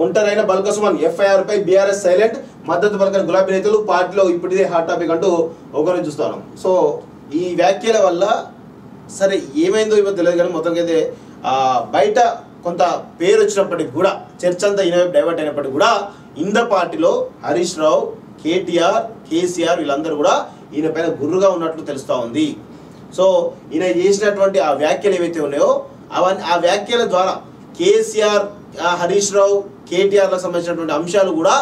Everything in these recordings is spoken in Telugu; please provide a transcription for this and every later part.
ఒంటరైన బల్కసుమన్ ఎఫ్ఐఆర్ పై బీఆర్ఎస్ సైలెంట్, మద్దతు పలకని గులాబీ నేతలు, పార్టీలో ఇప్పటిదే హాట్ టాపిక్ అంటూ ఒకరిని చూస్తాను. సో ఈ వ్యాఖ్యల వల్ల సరే ఏమైందో ఇవ్వ తెలియదు కానీ మొత్తంకైతే బయట కొంత పేరు వచ్చినప్పటికి కూడా చర్చ అంతా ఈయన డైవర్ట్ అయినప్పటికీ కూడా ఇంద పార్టీలో హరీష్ రావు, కేటీఆర్, కేసీఆర్ వీళ్ళందరూ కూడా ఈయన పైన గుర్రుగా ఉన్నట్లు తెలుస్తూ ఉంది. సో ఈయన చేసినటువంటి ఆ వ్యాఖ్యలు ఏవైతే ఉన్నాయో ఆ వ్యాఖ్యల ద్వారా కేసీఆర్, హరీష్ రావు, కేటీఆర్లకు సంబంధించినటువంటి అంశాలు కూడా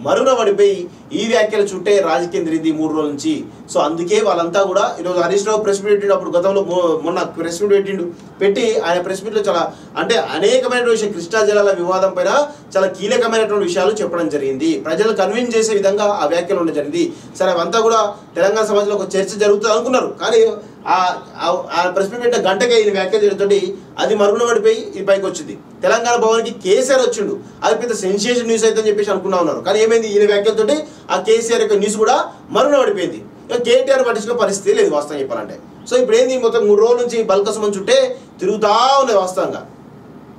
మరుగున పడిపోయి ఈ వ్యాఖ్యల చుట్టే రాజకీయం తిరిగింది 3 రోజుల నుంచి. సో అందుకే వాళ్ళంతా కూడా ఈరోజు హరీష్ రావు ప్రెస్ మీట్ పెట్టిండు. అప్పుడు గతంలో మొన్న ప్రెస్ మీట్ పెట్టి ఆయన ప్రెస్ మీట్లో చాలా అంటే అనేకమైనటువంటి విషయం, కృష్ణా జలాల వివాదం పైన చాలా కీలకమైనటువంటి విషయాలు చెప్పడం జరిగింది. ప్రజలు కన్విన్స్ చేసే విధంగా ఆ వ్యాఖ్యలు ఉండడం జరిగింది. సరే అవంతా కూడా తెలంగాణ సమాజంలో ఒక చర్చ జరుగుతుంది అనుకున్నారు, కానీ ఆ ప్రెస్ మీట్ పెట్టిన గంటకే ఈయన వ్యాఖ్యలు జరుగుతుంది. అది మరుగున పడిపోయి ఈ పైకి వచ్చింది. తెలంగాణ భవన్కి కేసీఆర్ వచ్చిండు, అది పెద్ద సెన్సేషన్ న్యూస్ అయితే అని చెప్పేసి అనుకున్నా ఉన్నారు. కానీ ఏమైంది, ఈయన వ్యాఖ్యలతోటి ఆ కేసీఆర్ యొక్క న్యూస్ కూడా మరుగున పడిపోయింది. కేటీఆర్ పట్టించుకునే పరిస్థితి లేదు వాస్తవం చెప్పాలంటే. సో ఇప్పుడు ఏంది, మొత్తం 3 రోజుల నుంచి బల్కసుమన్ చుట్టే తిరుగుతా ఉన్నది వాస్తవంగా.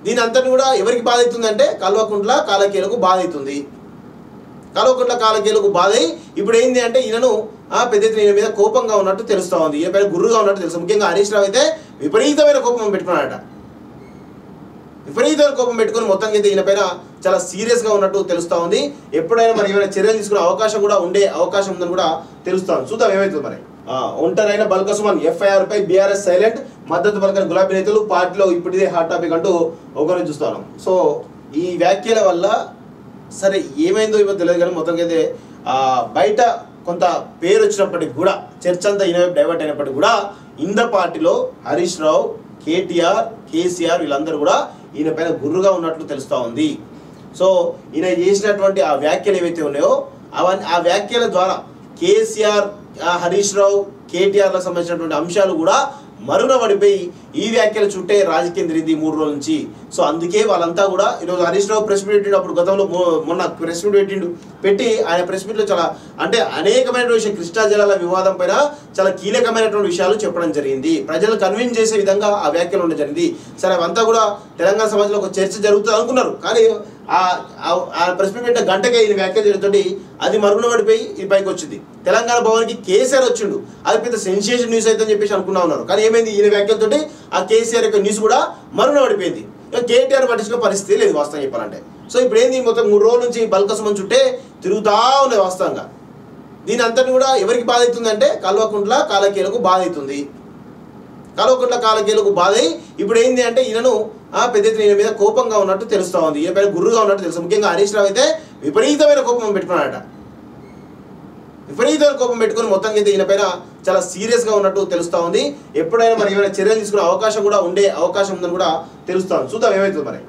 దీని అంతటి కూడా ఎవరికి బాధ అవుతుందంటే కల్వకుంట్ల కాలకేలకు బాధ అవుతుంది. కల్వకుంట్ల కాలకేలకు బాధ అయ్యి ఇప్పుడు ఏంది అంటే ఈయనను పెద్ద ఎత్తున ఈయన మీద కోపంగా ఉన్నట్టు తెలుస్తూ ఉంది, ఈయన పైన గుర్రుగా ఉన్నట్టు తెలుసు. ముఖ్యంగా హరీష్ రావు అయితే విపరీతమైన కోపం పెట్టుకున్నాడట. విపరీతమైన కోపం పెట్టుకుని మొత్తంగా అయితే ఈయన పైన చాలా సీరియస్గా ఉన్నట్టు తెలుస్తూ ఉంది. ఎప్పుడైనా మరి ఏమైనా చర్యలు తీసుకునే అవకాశం కూడా ఉండే అవకాశం ఉందని కూడా తెలుస్తూ ఉంది. చూద్దాం ఏమవుతుంది మరి. ఒంటరైన బల్కసుమన్ ఎఫ్ఐఆర్ పై బీఆర్ఎస్ సైలెంట్, మద్దతు పలకని గులాబీ నేతలు, పార్టీలో ఇప్పటిదే హాట్ టాపిక్ అంటూ ఒకరిని చూస్తాను. సో ఈ వ్యాఖ్యల వల్ల సరే ఏమైందో ఇవ్వ తెలియదు కానీ మొత్తంకైతే బయట కొంత పేరు వచ్చినప్పటికి కూడా చర్చ అంతా ఈయన డైవర్ట్ అయినప్పటికీ కూడా ఇంద పార్టీలో హరీష్ రావు, కేటీఆర్, కేసీఆర్ వీళ్ళందరూ కూడా ఈయన పైన గుర్రుగా ఉన్నట్లు తెలుస్తూ ఉంది. సో ఈయన చేసినటువంటి ఆ వ్యాఖ్యలు ఏవైతే ఉన్నాయో ఆ వ్యాఖ్యల ద్వారా కేసీఆర్, హరీష్ రావు, కేటీఆర్లకు సంబంధించినటువంటి అంశాలు కూడా మరుగున పడిపోయి ఈ వ్యాఖ్యల చుట్టే రాజకీయం తిరిగింది 3 రోజుల నుంచి. సో అందుకే వాళ్ళంతా కూడా ఈరోజు హరీష్ రావు ప్రెస్ మీట్ పెట్టిండు. అప్పుడు గతంలో మొన్న ప్రెస్ మీట్ పెట్టి ఆయన ప్రెస్ మీట్లో చాలా అంటే అనేకమైనటువంటి విషయం, కృష్ణా జలాల వివాదం పైన చాలా కీలకమైనటువంటి విషయాలు చెప్పడం జరిగింది. ప్రజలు కన్విన్స్ చేసే విధంగా ఆ వ్యాఖ్యలు ఉండడం జరిగింది. సరే అవంతా కూడా తెలంగాణ సమాజంలో ఒక చర్చ జరుగుతుంది అనుకున్నారు, కానీ ఆ ప్రెస్ మీట్ పెట్టిన గంటకే ఈయన వ్యాఖ్యలు జరుగుతుంది. అది మరుగున పడిపోయి ఈ పైకి వచ్చింది. తెలంగాణ భవన్కి కేసీఆర్ వచ్చిండు, అది పెద్ద సెన్సేషన్ న్యూస్ అయితే అని చెప్పేసి అనుకున్నా ఉన్నారు. కానీ ఏమైంది, ఈయన వ్యాఖ్యలతోటి ఆ కేసీఆర్ యొక్క న్యూస్ కూడా మరుగున పడిపోయింది. కేటీఆర్ పట్టించుకునే పరిస్థితి లేదు వాస్తవం చెప్పాలంటే. సో ఇప్పుడు ఏంది, మొత్తం 3 రోజుల నుంచి బల్కసుమన్ చుట్టే తిరుగుతా ఉన్నది వాస్తవంగా. దీని అంతటి కూడా ఎవరికి బాధ అవుతుందంటే కల్వకుంట్ల కాలకేలకు బాధ అవుతుంది. కల్వకుంట్ల కాలకేలకు బాధ అయ్యి ఇప్పుడు ఏంది అంటే ఈయనను పెద్ద ఎత్తున ఈయన మీద కోపంగా ఉన్నట్టు తెలుస్తూ ఉంది, ఈయన పైన గుర్రుగా ఉన్నట్టు తెలుసు. ముఖ్యంగా హరీష్ రావు అయితే విపరీతమైన కోపం పెట్టుకున్నాడట. విపరీతమైన కోపం పెట్టుకుని మొత్తంగా అయితే ఈయన పైన చాలా సీరియస్గా ఉన్నట్టు తెలుస్తూ ఉంది. ఎప్పుడైనా మరి ఏమైనా చర్యలు తీసుకునే అవకాశం కూడా ఉండే అవకాశం ఉందని కూడా తెలుస్తూ ఉంది. చూద్దాం ఏమవుతుంది మరి.